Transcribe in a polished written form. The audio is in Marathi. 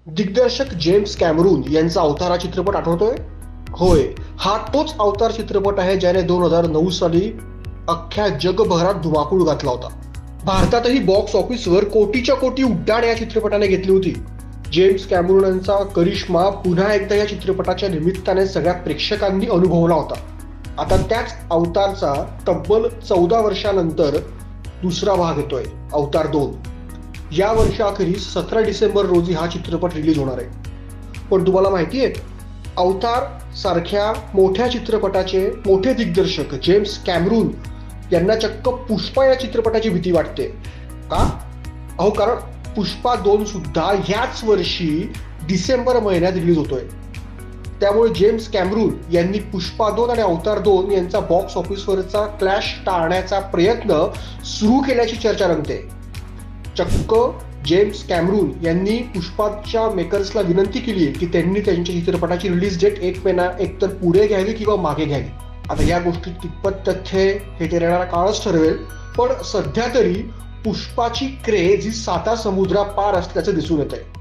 दिग्दर्शक जेम्स कॅमरून यांचा अवतार हा चित्रपट आठवतोय? होय, हा तोच अवतार चित्रपट आहे ज्याने 2009 साली अख्ख्या जगभरात धुमाकूळ घातला होता. भारतातही बॉक्स ऑफिसवर कोटीच्या कोटी उड्डाण या चित्रपटाने घेतली होती. जेम्स कॅमरून यांचा करिश्मा पुन्हा एकदा या चित्रपटाच्या निमित्ताने सगळ्या प्रेक्षकांनी अनुभवला होता. आता त्याच अवतारचा तब्बल 14 वर्षानंतर दुसरा भाग येतोय, अवतार 2. या वर्षाअखेरीस 17 डिसेंबर रोजी हा चित्रपट रिलीज होणार आहे. पण तुम्हाला माहिती आहे, अवतार सारख्या मोठ्या चित्रपटाचे मोठे दिग्दर्शक जेम्स कॅमरून यांना चक्क पुष्पा या चित्रपटाची भीती वाटते. का? कारण पुष्पा 2 सुद्धा ह्याच वर्षी डिसेंबर महिन्यात रिलीज होतोय. त्यामुळे जेम्स कॅमरून यांनी पुष्पा 2 आणि अवतार 2 यांचा बॉक्स ऑफिसवरचा क्लॅश टाळण्याचा प्रयत्न सुरू केल्याची चर्चा रंगते. चक्क जेम्स कॅमरून यांनी पुष्पाच्या मेकर्सला विनंती केली की त्यांनी त्यांच्या चित्रपटाची रिलीज डेट एक महिना एकतर पुढे घ्यावी किंवा मागे घ्यावी. आता या गोष्टीत कितपत तथ्य हे येणारा काळच ठरवेल. पण सध्या तरी पुष्पाची क्रेज ही 7 समुद्रापार असल्याचं दिसून येत आहे.